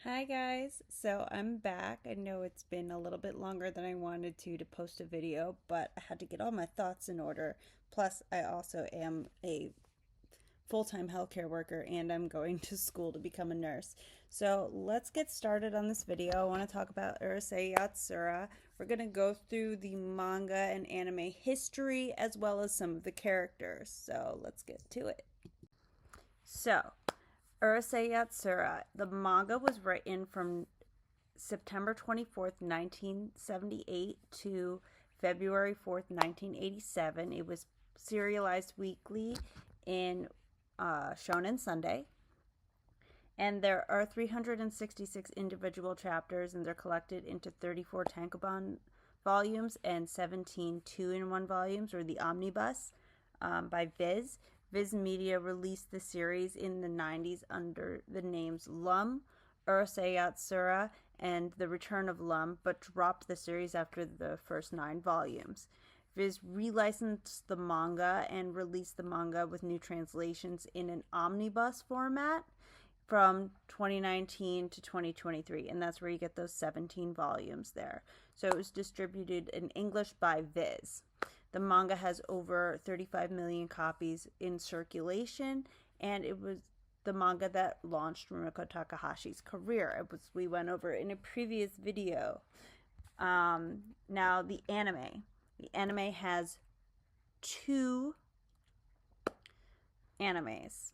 Hi guys, so I'm back. I know it's been a little bit longer than I wanted to post a video, but I had to get all my thoughts in order. Plus, I also am a full-time healthcare worker and I'm going to school to become a nurse. So let's get started on this video. I want to talk about Urusei Yatsura. We're going to go through the manga and anime history as well as some of the characters. So let's get to it. So, Urusei Yatsura. The manga was written from September 24th, 1978 to February 4th, 1987. It was serialized weekly in Shonen Sunday. And there are 366 individual chapters, and they're collected into 34 tankobon volumes and 17 two-in-one volumes, or the omnibus, by Viz. Viz Media released the series in the 90s under the names Lum, Urusei Yatsura, and The Return of Lum, but dropped the series after the first 9 volumes. Viz relicensed the manga and released the manga with new translations in an omnibus format from 2019 to 2023, and that's where you get those 17 volumes there. So it was distributed in English by Viz. The manga has over 35 million copies in circulation, and it was the manga that launched Rumiko Takahashi's career, as we went over in a previous video. Now, the anime. The anime has 2 animes.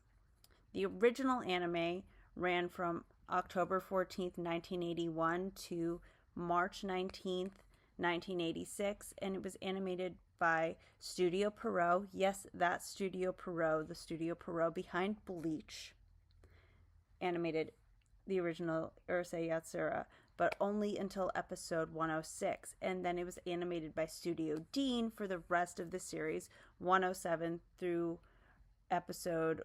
The original anime ran from October 14th, 1981 to March 19th, 1986, and it was animated by Studio Pierrot. Yes, that Studio Pierrot, the Studio Pierrot behind Bleach, animated the original Urusei Yatsura, but only until episode 106. And then it was animated by Studio Dean for the rest of the series, 107 through episode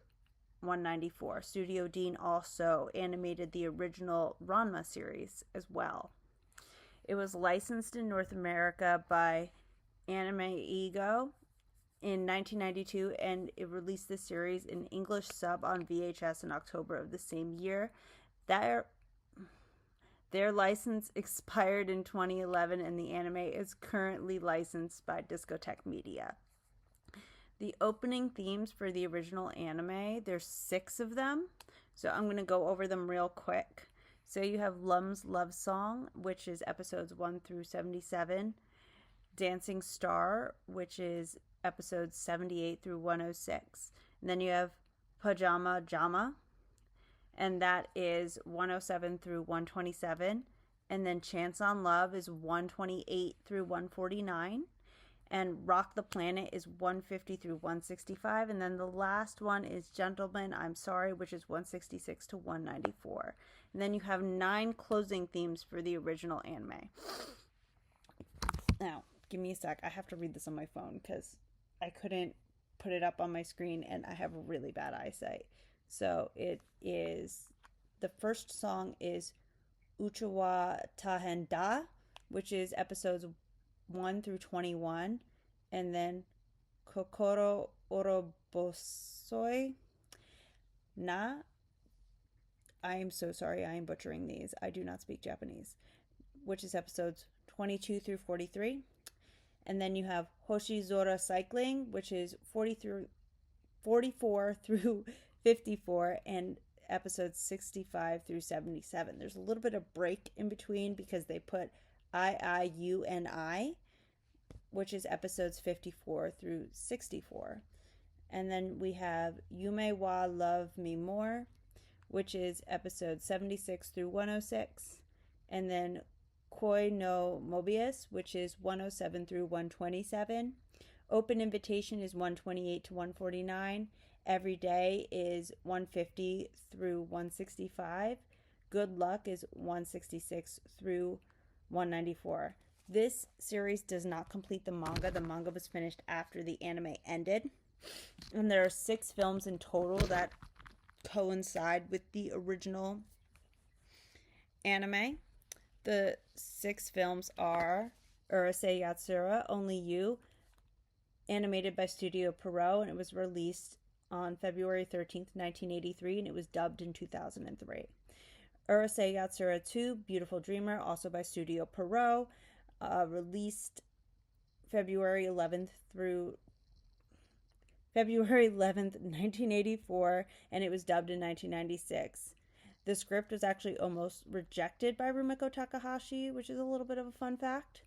194. Studio Dean also animated the original Ranma series as well. It was licensed in North America by Anime Ego in 1992, and it released the series in English sub on VHS in October of the same year. Their license expired in 2011, and the anime is currently licensed by Discotek Media. The opening themes for the original anime, there's 6 of them, so I'm going to go over them real quick. So you have Lum's Love Song, which is episodes 1 through 77. Dancing Star, which is episodes 78 through 106. And then you have Pajama Jama, and that is 107 through 127. And then Chance on Love is 128 through 149. And Rock the Planet is 150 through 165. And then the last one is Gentlemen, I'm Sorry, which is 166 to 194. And then you have 9 closing themes for the original anime. Now, give me a sec. I have to read this on my phone because I couldn't put it up on my screen and I have really bad eyesight. So it is, the first song is Uchiwa Tahenda, which is episodes 1 through 21, and then Kokoro Orobosoi Na. I am so sorry, I am butchering these. I do not speak Japanese, which is episodes 22 through 43. And then you have Hoshizora Cycling, which is 44 through 54, and episodes 65 through 77. There's a little bit of break in between because they put IIUNI, which is episodes 54 through 64. And then we have Yume wa Love Me More, which is episodes 76 through 106. And then Koi no Mobius, which is 107 through 127. Open Invitation is 128 to 149. Every Day is 150 through 165. Good Luck is 166 through 194. This series does not complete the manga. The manga was finished after the anime ended. And there are 6 films in total that coincide with the original anime. The 6 films are Urusei Yatsura, Only You, animated by Studio Pierrot, and it was released on February 13th, 1983, and it was dubbed in 2003. Urusei Yatsura 2, Beautiful Dreamer, also by Studio Pierrot, released February 11th through February 11th, 1984, and it was dubbed in 1996. The script was actually almost rejected by Rumiko Takahashi, which is a little bit of a fun fact.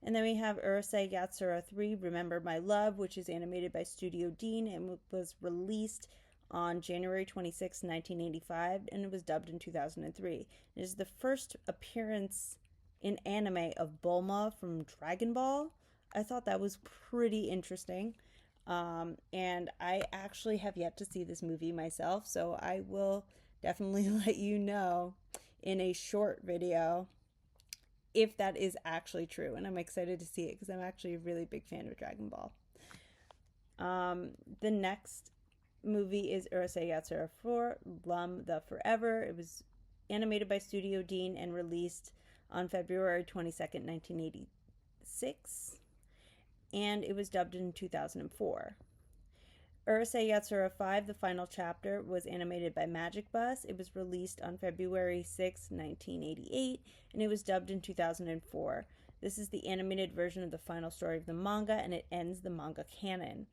And then we have Urusei Yatsura 3, Remember My Love, which is animated by Studio Dean and was released on January 26, 1985, and it was dubbed in 2003. It is the first appearance in anime of Bulma from Dragon Ball. I thought that was pretty interesting. And I actually have yet to see this movie myself, so I will definitely let you know in a short video if that is actually true. And I'm excited to see it because I'm actually a really big fan of Dragon Ball. The next movie is Urusei Yatsura 4, Lum the Forever. It was animated by Studio Dean and released on February 22nd, 1986. And it was dubbed in 2004. Urusei Yatsura 5, The Final Chapter, was animated by Magic Bus. It was released on February 6, 1988, and it was dubbed in 2004. This is the animated version of the final story of the manga, and it ends the manga canon.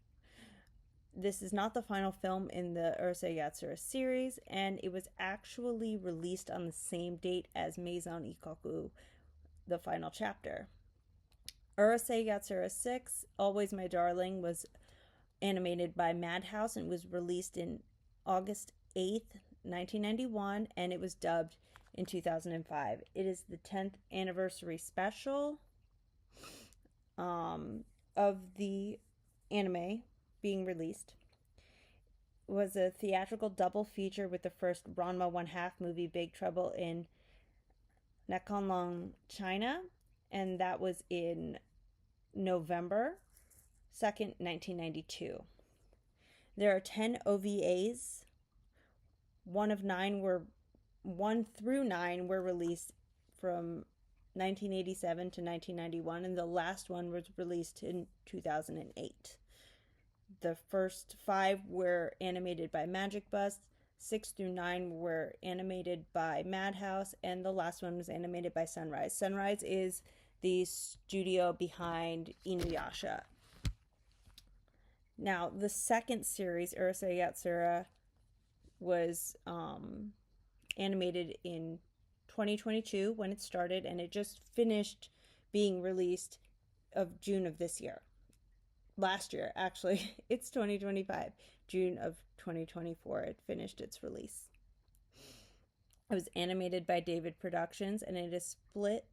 This is not the final film in the Urusei Yatsura series, and it was actually released on the same date as Maison Ikkoku, The Final Chapter. Urusei Yatsura 6, Always My Darling, was animated by Madhouse and was released in August 8th, 1991, and it was dubbed in 2005. It is the 10th anniversary special of the anime being released. It was a theatrical double feature with the first Ranma 1/2 movie, Big Trouble in Nakonlong, China, and that was in November 2nd, 1992. There are 10 OVAs. 1 through 9 were released from 1987 to 1991, and the last one was released in 2008. The first 5 were animated by Magic Bus, 6 through 9 were animated by Madhouse, and the last one was animated by Sunrise. Sunrise is the studio behind Inuyasha. Now, the second series, Urusei Yatsura, was animated in 2022 when it started, and it just finished being released of June of this year. Last year, actually. It's 2025. June of 2024, it finished its release. It was animated by David Productions, and it is split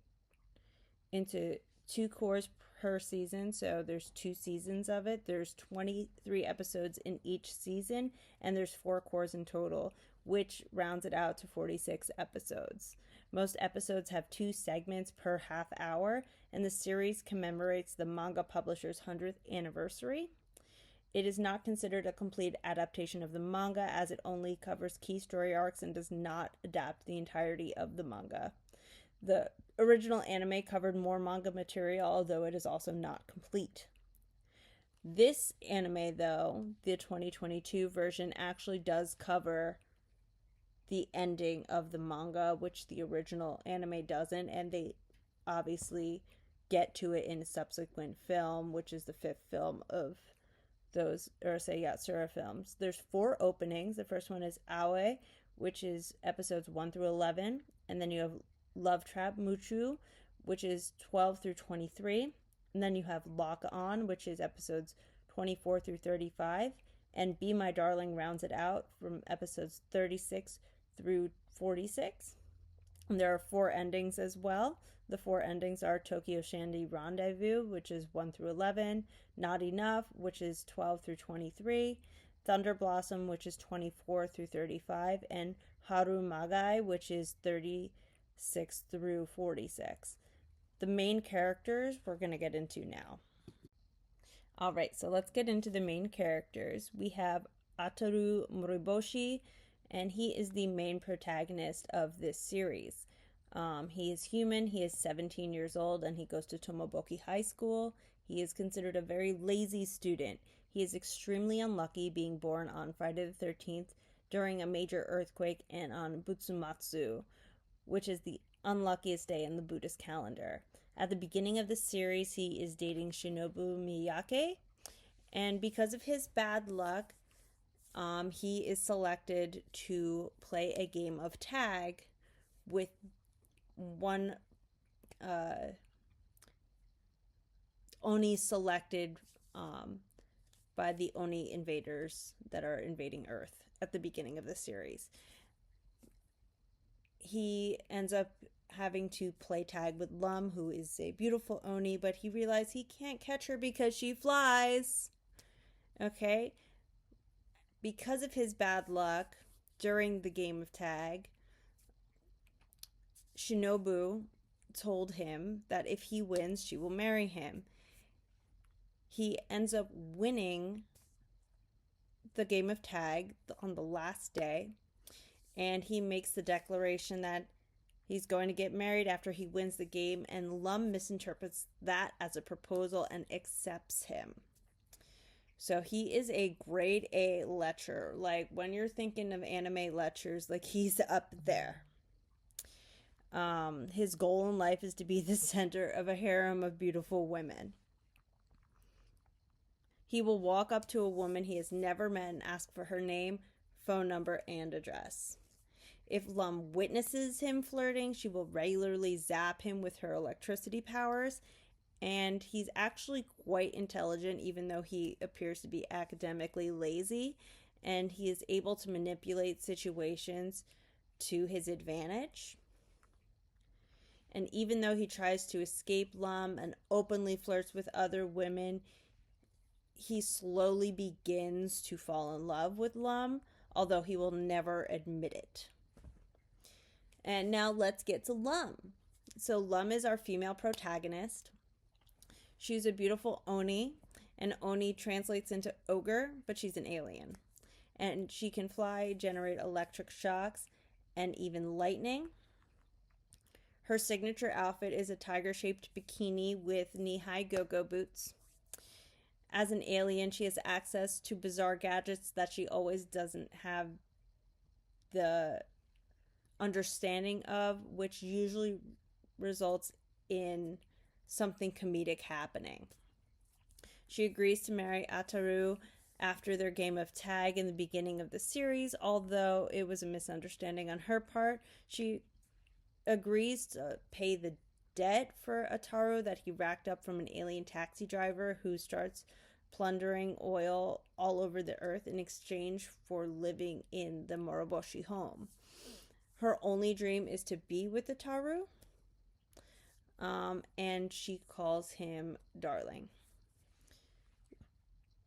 into 2 cores per season, so there's 2 seasons of it. There's 23 episodes in each season, and there's 4 cores in total, which rounds it out to 46 episodes. Most episodes have 2 segments per half hour, and the series commemorates the manga publisher's 100th anniversary. It is not considered a complete adaptation of the manga, as it only covers key story arcs and does not adapt the entirety of the manga. The original anime covered more manga material, although it is also not complete. This anime, though, the 2022 version, actually does cover the ending of the manga, which the original anime doesn't, and they obviously get to it in a subsequent film, which is the 5th film of those Urusei Yatsura films. There's 4 openings. The first one is Aoi, which is episodes 1 through 11, and then you have Love Trap Muchu, which is 12 through 23, and then you have Lock On, which is episodes 24 through 35, and Be My Darling rounds it out from episodes 36 through 46. And there are 4 endings as well. The 4 endings are Tokyo Shandy Rendezvous, which is 1 through 11, Not Enough, which is 12 through 23, Thunder Blossom, which is 24 through 35, and Haru Magai, which is 36 through 46. The main characters we're going to get into now. All right, so let's get into the main characters. We have Ataru Moriboshi, and he is the main protagonist of this series. He is human, he is 17 years old, and he goes to Tomoboki High School. He is considered a very lazy student. He is extremely unlucky, being born on Friday the 13th during a major earthquake and on Butsumatsu, which is the unluckiest day in the Buddhist calendar. At the beginning of the series, he is dating Shinobu Miyake, and because of his bad luck, he is selected to play a game of tag with one Oni selected by the Oni invaders that are invading Earth at the beginning of the series. He ends up having to play tag with Lum, who is a beautiful Oni, but he realizes he can't catch her because she flies. Okay? Because of his bad luck during the game of tag, Shinobu told him that if he wins, she will marry him. He ends up winning the game of tag on the last day, and he makes the declaration that he's going to get married after he wins the game, and Lum misinterprets that as a proposal and accepts him. So he is a grade A lecher. Like, when you're thinking of anime lechers, like, he's up there. His goal in life is to be the center of a harem of beautiful women. He will walk up to a woman he has never met and ask for her name, phone number, and address. If Lum witnesses him flirting, she will regularly zap him with her electricity powers, and he's actually quite intelligent, even though he appears to be academically lazy, and he is able to manipulate situations to his advantage. And even though he tries to escape Lum and openly flirts with other women, he slowly begins to fall in love with Lum, although he will never admit it. And now let's get to Lum. So Lum is our female protagonist. She's a beautiful Oni, and Oni translates into ogre, but she's an alien. And she can fly, generate electric shocks, and even lightning. Her signature outfit is a tiger-shaped bikini with knee-high go-go boots. As an alien, she has access to bizarre gadgets that she always doesn't have the understanding of, which usually results in something comedic happening. She agrees to marry Ataru after their game of tag in the beginning of the series, although it was a misunderstanding on her part. She agrees to pay the debt for Ataru that he racked up from an alien taxi driver who starts plundering oil all over the earth in exchange for living in the Moroboshi home. Her only dream is to be with Ataru, and she calls him darling.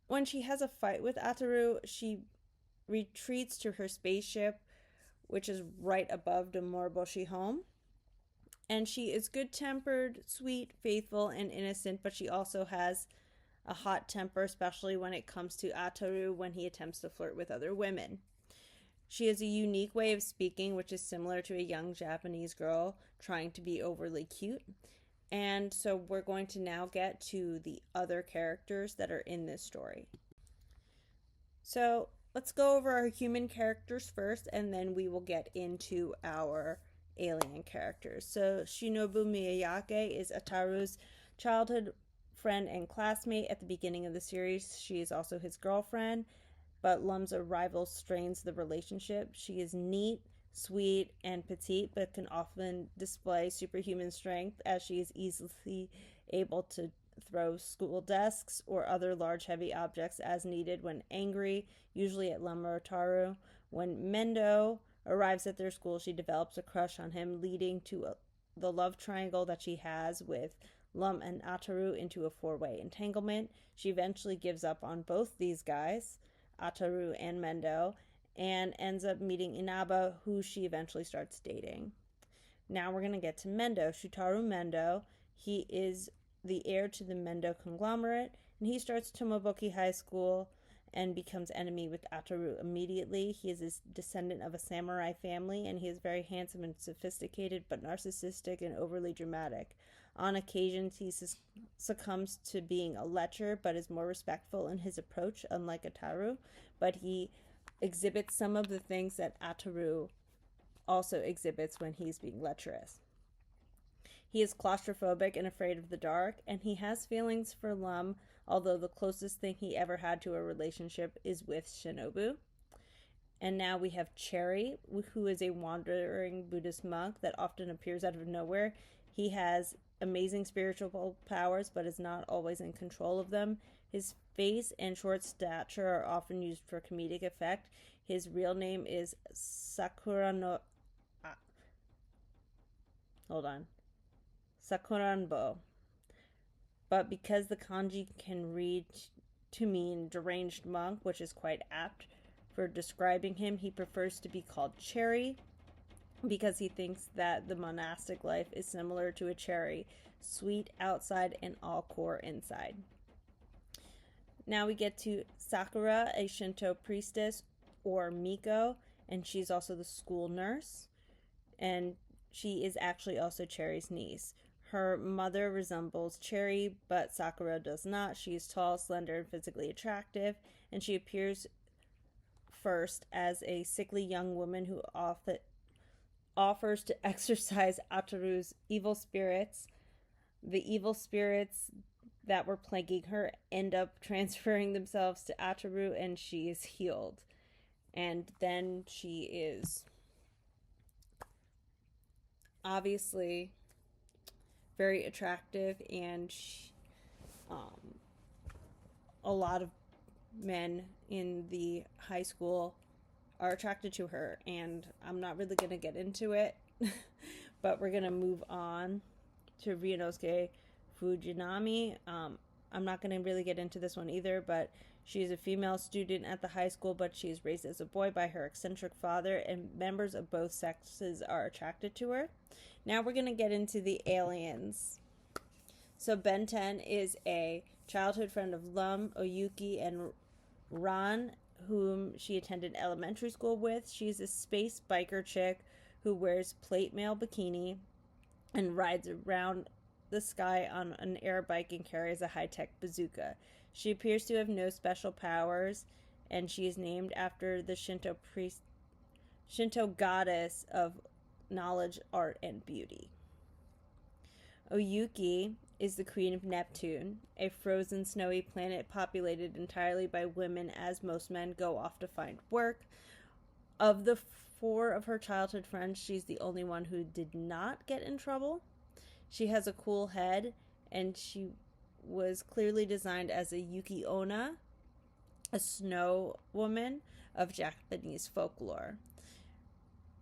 When she has a fight with Ataru, she retreats to her spaceship, which is right above the Moroboshi home. And she is good-tempered, sweet, faithful, and innocent, but she also has a hot temper, especially when it comes to Ataru when he attempts to flirt with other women. She has a unique way of speaking, which is similar to a young Japanese girl trying to be overly cute. And so we're going to now get to the other characters that are in this story. So let's go over our human characters first, and then we will get into our alien characters. So Shinobu Miyake is Ataru's childhood friend and classmate at the beginning of the series. She is also his girlfriend, but Lum's rival strains the relationship. She is neat, sweet, and petite, but can often display superhuman strength as she is easily able to throw school desks or other large heavy objects as needed when angry, usually at Lum or Ataru. When Mendo arrives at their school, she develops a crush on him, leading to the love triangle that she has with Lum and Ataru into a four-way entanglement. She eventually gives up on both these guys, Ataru and Mendo, and ends up meeting Inaba, who she eventually starts dating. Now we're going to get to Mendo, Shutaru Mendo. He is the heir to the Mendo conglomerate, and he starts Tomoboki High School and becomes enemy with Ataru immediately. He is a descendant of a samurai family, and he is very handsome and sophisticated, but narcissistic and overly dramatic. On occasions, he succumbs to being a lecher, but is more respectful in his approach, unlike Ataru. But he exhibits some of the things that Ataru also exhibits when he's being lecherous. He is claustrophobic and afraid of the dark, and he has feelings for Lum, although the closest thing he ever had to a relationship is with Shinobu. And now we have Cherry, who is a wandering Buddhist monk that often appears out of nowhere. He has amazing spiritual powers, but is not always in control of them. His face and short stature are often used for comedic effect. His real name is Sakuranbo. But because the kanji can read to mean deranged monk, which is quite apt for describing him, he prefers to be called Cherry because he thinks that the monastic life is similar to a cherry, sweet outside and all core inside. Now we get to Sakura, a Shinto priestess, or Miko, and she's also the school nurse, and she is actually also Cherry's niece. Her mother resembles Cherry, but Sakura does not. She is tall, slender, and physically attractive, and she appears first as a sickly young woman who offers to exorcise Ataru's evil spirits. The evil spirits that were plaguing her end up transferring themselves to Ataru, and she is healed. And then she is obviously very attractive, and a lot of men in the high school are attracted to her, and I'm not really going to get into it, but we're going to move on to Ryunosuke Fujinami. I'm not going to really get into this one either, but she is a female student at the high school, but she is raised as a boy by her eccentric father, and members of both sexes are attracted to her. Now we're going to get into the aliens. So Ben 10 is a childhood friend of Lum, Oyuki, and Ran, whom she attended elementary school with. She's a space biker chick who wears plate mail bikini and rides around the sky on an air bike and carries a high-tech bazooka. She appears to have no special powers, and she is named after the Shinto goddess of knowledge, art, and beauty. Oyuki is the queen of Neptune, a frozen, snowy planet populated entirely by women, as most men go off to find work. Of the 4 of her childhood friends, she's the only one who did not get in trouble. She has a cool head, and she was clearly designed as a Yuki Onna, a snow woman of Japanese folklore.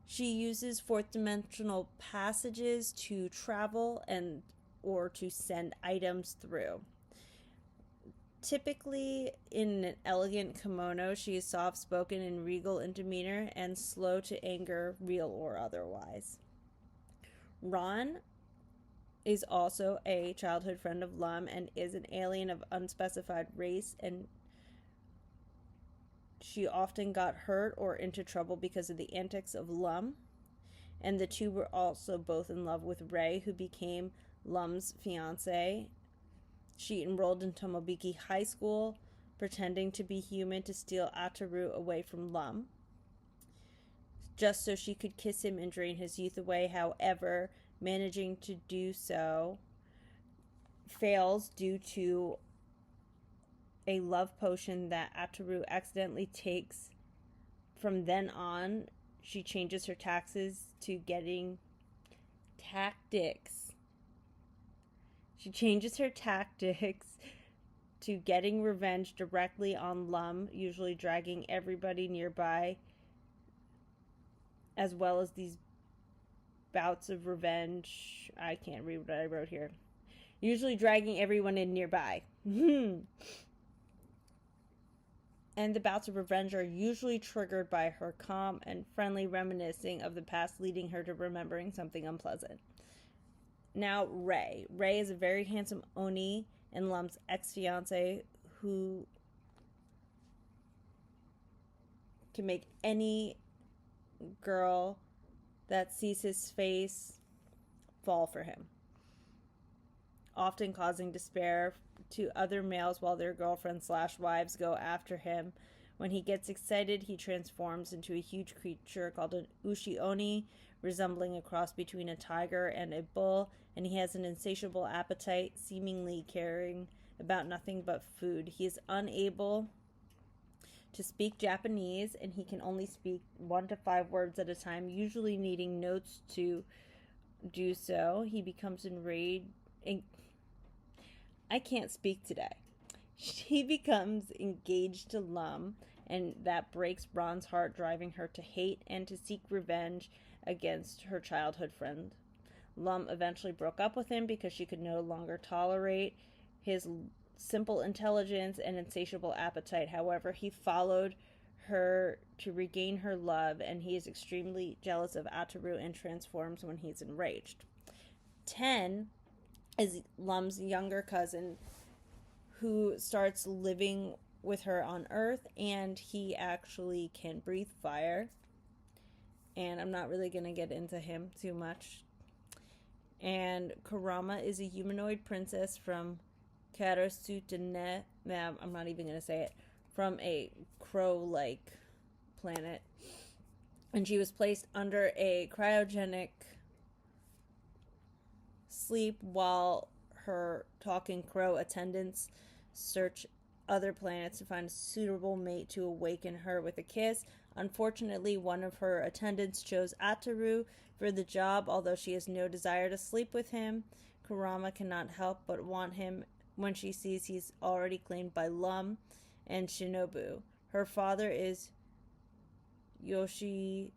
She uses fourth dimensional passages to travel or to send items through. Typically, in an elegant kimono, she is soft-spoken and regal in demeanor and slow to anger, real or otherwise. Ron is also a childhood friend of Lum and is an alien of unspecified race, and she often got hurt or into trouble because of the antics of Lum. And the two were also both in love with Rei, who became Lum's fiancé. She enrolled in Tomobiki High School, pretending to be human to steal Ataru away from Lum, just so she could kiss him and drain his youth away. However, managing to do so fails due to a love potion that Ataru accidentally takes. From then on, she changes her tactics to getting revenge directly on Lum, usually dragging everybody nearby, as well as these bouts of revenge. I can't read what I wrote here. Usually dragging everyone in nearby. And the bouts of revenge are usually triggered by her calm and friendly reminiscing of the past, leading her to remembering something unpleasant. Now, Rei. Rei is a very handsome Oni and Lum's ex-fiancé who can make any girl that sees his face fall for him, often causing despair to other males while their girlfriends/wives go after him When he gets excited, he transforms into a huge creature called an Ushi-Oni, resembling a cross between a tiger and a bull, and he has an insatiable appetite, seemingly caring about nothing but food. He is unable to speak Japanese, and he can only speak 1 to 5 words at a time, usually needing notes to do so. He becomes enraged. I can't speak today. She becomes engaged to Lum, and that breaks Ron's heart, driving her to hate and to seek revenge against her childhood friend. Lum eventually broke up with him because she could no longer tolerate his simple intelligence and insatiable appetite. However, he followed her to regain her love, and he is extremely jealous of Ataru and transforms when he's enraged. 10 is Lum's younger cousin, who starts living with her on Earth, and he actually can breathe fire. And I'm not really going to get into him too much. And Kurama is a humanoid princess from Karasutene. I'm not even going to say it. From a crow-like planet. And she was placed under a cryogenic sleep while her talking crow attendants search other planets to find a suitable mate to awaken her with a kiss. Unfortunately, one of her attendants chose Ataru for the job, although she has no desire to sleep with him. Kurama cannot help but want him when she sees he's already claimed by Lum and Shinobu. Her father is Yoshi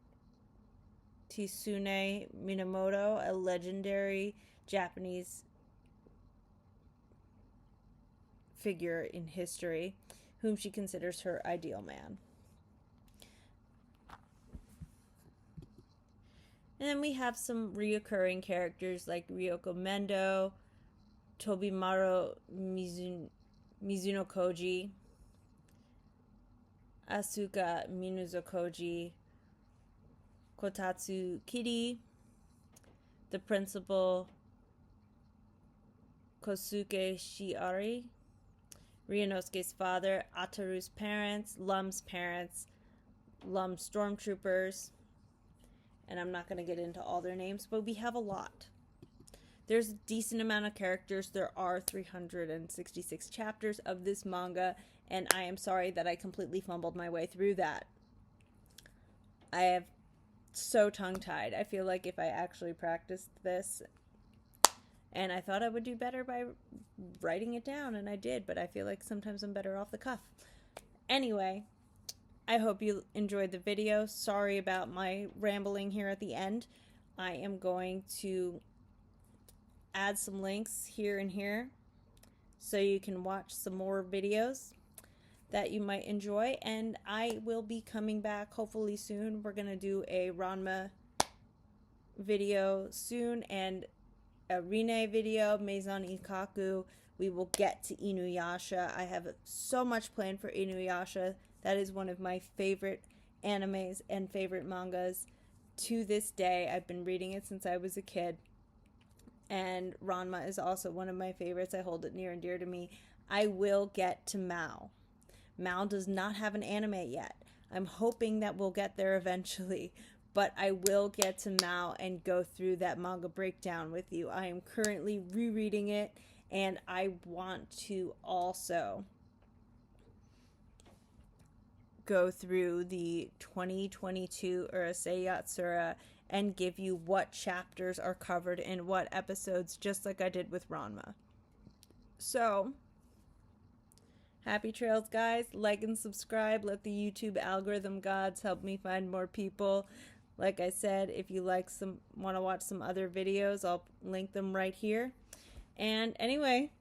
Tsune Minamoto, a legendary Japanese figure in history, whom she considers her ideal man. And then we have some reoccurring characters like Ryoko Mendo, Tobimaru Mizuno Koji, Asuka Minuzo Koji, Kotatsu Kiri, the principal Kosuke Shiari, Ryunosuke's father, Ataru's parents, Lum's stormtroopers, and I'm not going to get into all their names, but we have a lot. There's a decent amount of characters. There are 366 chapters of this manga, and I am sorry that I completely fumbled my way through that. I have so tongue-tied. I feel like if I actually practiced this, and I thought I would do better by writing it down, and I did, but I feel like sometimes I'm better off the cuff. Anyway, I hope you enjoyed the video. Sorry about my rambling here at the end. I am going to add some links here and here so you can watch some more videos that you might enjoy, and I will be coming back hopefully soon. We're going to do a Ranma video soon and a Rine video, Maison Ikkaku. We will get to Inuyasha. I have so much planned for Inuyasha. That is one of my favorite animes and favorite mangas to this day. I've been reading it since I was a kid. And Ranma is also one of my favorites. I hold it near and dear to me. I will get to Mao. Mao does not have an anime yet. I'm hoping that we'll get there eventually. But I will get to Mao and go through that manga breakdown with you. I am currently rereading it, and I want to also go through the 2022 Urusei Yatsura and give you what chapters are covered in what episodes, just like I did with Ranma. So, happy trails, guys. Like and subscribe. Let the YouTube algorithm gods help me find more people. Like I said, if you want to watch some other videos, I'll link them right here. And anyway,